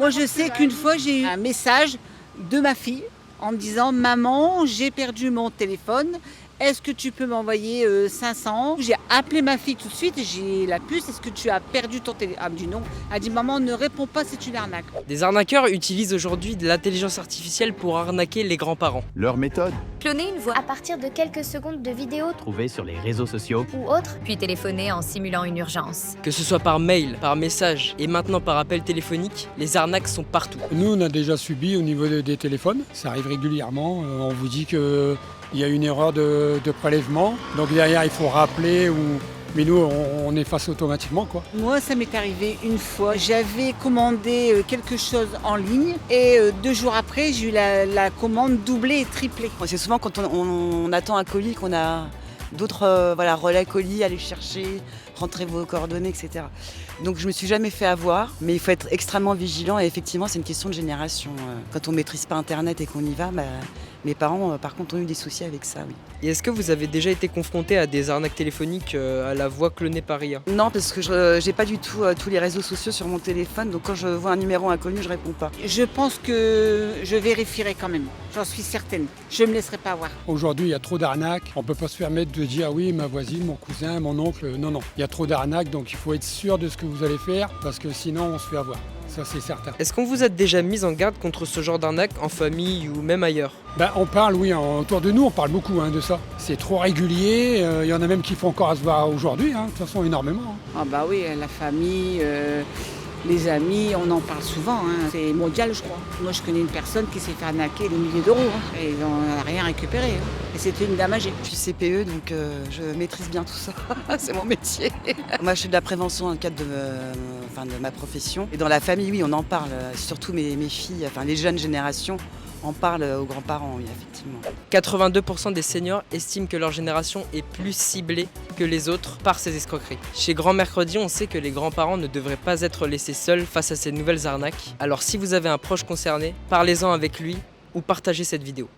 Moi, je sais qu'une fois, j'ai eu un message de ma fille en me disant: «Maman, j'ai perdu mon téléphone. Est-ce que tu peux m'envoyer 500?» J'ai appelé ma fille tout de suite, j'ai la puce: «Est-ce que tu as perdu ton téléphone?» Elle me dit: «Non». Elle dit: «Maman, ne réponds pas, c'est une arnaque». Des arnaqueurs utilisent aujourd'hui de l'intelligence artificielle pour arnaquer les grands-parents. Leur méthode, Cloner une voix à partir de quelques secondes de vidéo Trouvés sur les réseaux sociaux. ou autre, puis téléphoner en simulant une urgence. Que ce soit par mail, par message et maintenant par appel téléphonique, les arnaques sont partout. Nous, on a déjà subi au niveau des téléphones. Ça arrive régulièrement. On vous dit qu'il y a une erreur de prélèvement. Donc derrière, il faut rappeler. Mais nous, on efface automatiquement, quoi. Moi, ça m'est arrivé une fois. J'avais commandé quelque chose en ligne et 2 jours après, j'ai eu la commande doublée et triplée. C'est souvent quand on attend un colis qu'on a d'autres relais colis, aller chercher, rentrer vos coordonnées, etc. Donc je me suis jamais fait avoir, mais il faut être extrêmement vigilant et effectivement c'est une question de génération. Quand on maîtrise pas Internet et qu'on y va, mes parents par contre ont eu des soucis avec ça, oui. Et est-ce que vous avez déjà été confronté à des arnaques téléphoniques à la voix clonée par IA? Non, parce que je n'ai pas du tout tous les réseaux sociaux sur mon téléphone, donc quand je vois un numéro inconnu, je réponds pas. Je pense que je vérifierai quand même, j'en suis certaine. Je ne me laisserai pas avoir. Aujourd'hui, il y a trop d'arnaques. On ne peut pas se permettre de dire oui, ma voisine, mon cousin, mon oncle. Non, non. Il y a trop d'arnaques, donc il faut être sûr de ce que vous allez faire, parce que sinon, on se fait avoir. Ça, c'est certain. Est-ce qu'on vous a déjà mis en garde contre ce genre d'arnaque en famille ou même ailleurs? On parle, oui, autour de nous, on parle beaucoup de ça. C'est trop régulier. Il y en a même qui font encore à se voir aujourd'hui, de toute façon, énormément. Ah bah oui, la famille, les amis, on en parle souvent. C'est mondial, je crois. Moi, je connais une personne qui s'est fait arnaquer des milliers d'euros et on n'a rien récupéré. Et c'était une dame âgée. Je suis CPE, donc je maîtrise bien tout ça. C'est mon métier. Moi, je fais de la prévention dans le cadre de ma profession. Et dans la famille, oui, on en parle. Surtout mes filles, les jeunes générations en parlent aux grands-parents, oui, effectivement. 82% des seniors estiment que leur génération est plus ciblée que les autres par ces escroqueries. Chez Grand Mercredi, on sait que les grands-parents ne devraient pas être laissés seuls face à ces nouvelles arnaques. Alors si vous avez un proche concerné, parlez-en avec lui ou partagez cette vidéo.